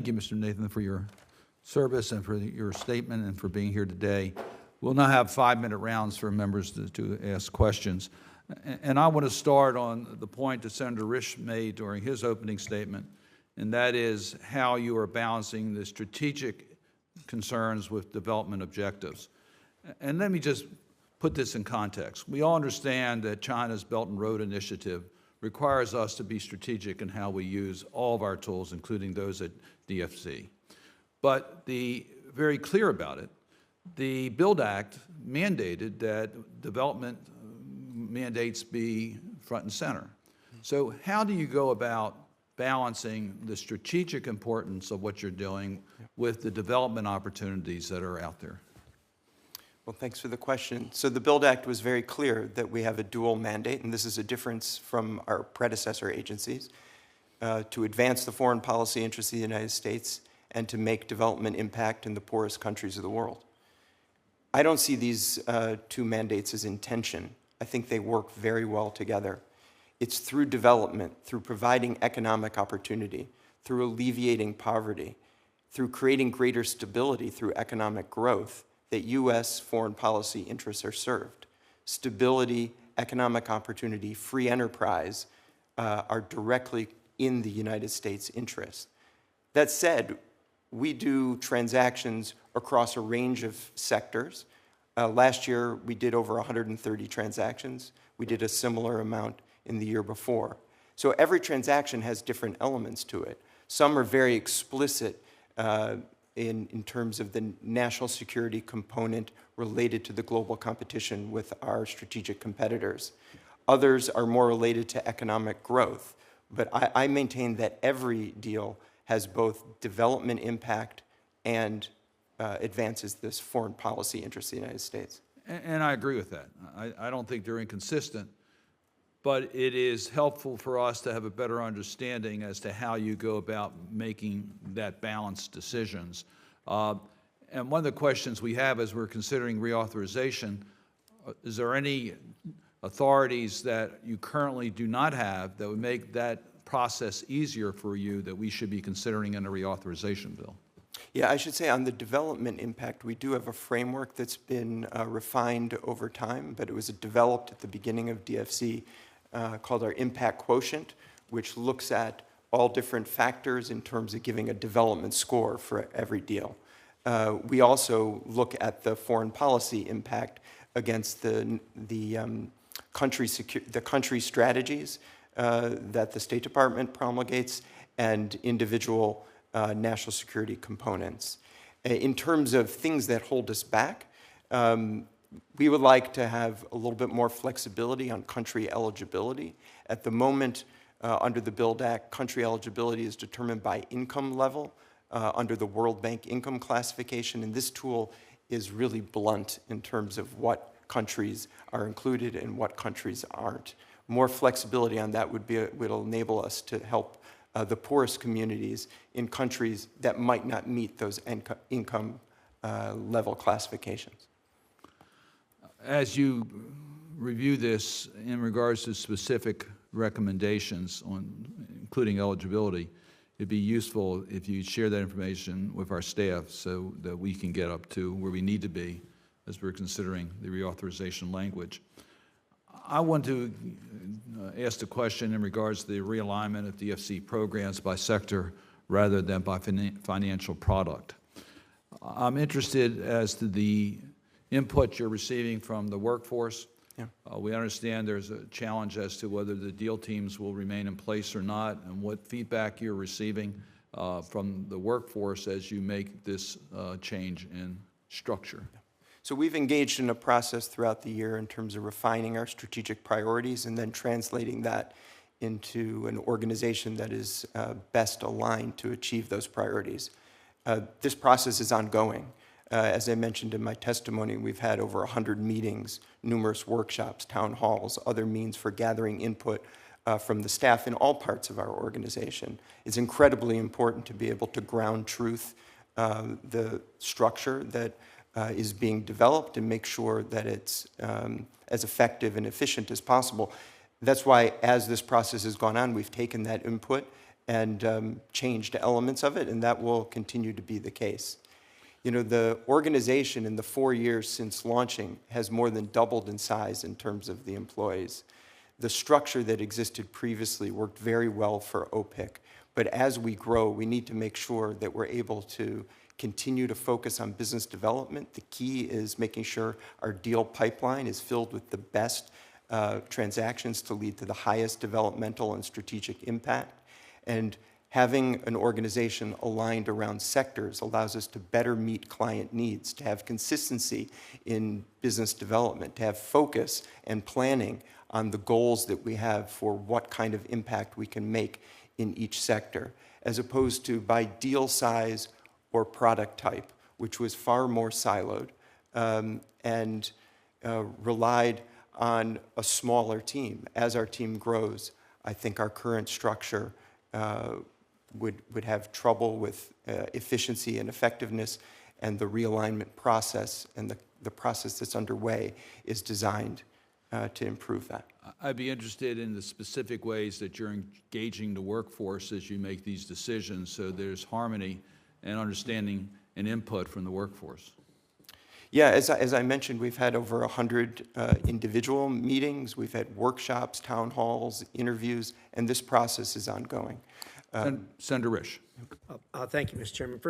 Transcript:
Thank you, Mr. Nathan, for your service and for your statement and for being here today. We'll now have 5-minute rounds for members to ask questions. And I want to start on the point that Senator Risch made during his opening statement, and that is how you are balancing the strategic concerns with development objectives. And let me just put this in context. We all understand that China's Belt and Road Initiative requires us to be strategic in how we use all of our tools, including those at DFC. But very clear about it, the BUILD Act mandated that development mandates be front and center. So how do you go about balancing the strategic importance of what you're doing with the development opportunities that are out there? Well, thanks for the question. So the BUILD Act was very clear that we have a dual mandate, and this is a difference from our predecessor agencies, to advance the foreign policy interests of the United States and to make development impact in the poorest countries of the world. I don't see these two mandates as in tension. I think they work very well together. It's through development, through providing economic opportunity, through alleviating poverty, through creating greater stability through economic growth, that U.S. foreign policy interests are served. Stability, economic opportunity, free enterprise are directly in the United States' interest. That said, we do transactions across a range of sectors. Last year, we did over 130 transactions. We did a similar amount in the year before. So every transaction has different elements to it. Some are very explicit in terms of the national security component related to the global competition with our strategic competitors. Others are more related to economic growth. But I maintain that every deal has both development impact and advances this foreign policy interest of the United States. And I agree with that. I don't think they're inconsistent, but it is helpful for us to have a better understanding as to how you go about making that balanced decisions. And one of the questions we have as we're considering reauthorization, is there any authorities that you currently do not have that would make that process easier for you that we should be considering in a reauthorization bill? Yeah, I should say on the development impact, we do have a framework that's been refined over time, but it was developed at the beginning of DFC called our impact quotient, which looks at all different factors in terms of giving a development score for every deal. We also look at the foreign policy impact against the country strategies that the State Department promulgates and individual national security components. In terms of things that hold us back, we would like to have a little bit more flexibility on country eligibility. At the moment, under the BUILD Act, country eligibility is determined by income level under the World Bank income classification, and this tool is really blunt in terms of what countries are included and what countries aren't. More flexibility on that would enable us to help the poorest communities in countries that might not meet those income level classifications. As you review this in regards to specific recommendations including eligibility, it'd be useful if you share that information with our staff so that we can get up to where we need to be as we're considering the reauthorization language. I want to ask the question in regards to the realignment of DFC programs by sector rather than by financial product. I'm interested as to the input you're receiving from the workforce. Yeah. We understand there's a challenge as to whether the deal teams will remain in place or not, and what feedback you're receiving from the workforce as you make this change in structure. So we've engaged in a process throughout the year in terms of refining our strategic priorities and then translating that into an organization that is best aligned to achieve those priorities. This process is ongoing. As I mentioned in my testimony, we've had over 100 meetings, numerous workshops, town halls, other means for gathering input from the staff in all parts of our organization. It's incredibly important to be able to ground truth, the structure that is being developed, and make sure that it's as effective and efficient as possible. That's why, as this process has gone on, we've taken that input and changed elements of it, and that will continue to be the case. You know, the organization in the 4 years since launching has more than doubled in size in terms of the employees. The structure that existed previously worked very well for OPIC, but as we grow, we need to make sure that we're able to continue to focus on business development. The key is making sure our deal pipeline is filled with the best transactions to lead to the highest developmental and strategic impact. And having an organization aligned around sectors allows us to better meet client needs, to have consistency in business development, to have focus and planning on the goals that we have for what kind of impact we can make in each sector, as opposed to by deal size or product type, which was far more siloed and relied on a smaller team. As our team grows, I think our current structure would have trouble with efficiency and effectiveness, and the realignment process and the process that's underway is designed to improve that. I'd be interested in the specific ways that you're engaging the workforce as you make these decisions, so there's harmony and understanding and input from the workforce. Yeah, as I mentioned, we've had over 100 individual meetings. We've had workshops, town halls, interviews, and this process is ongoing. Senator Risch. Thank you, Mr. Chairman.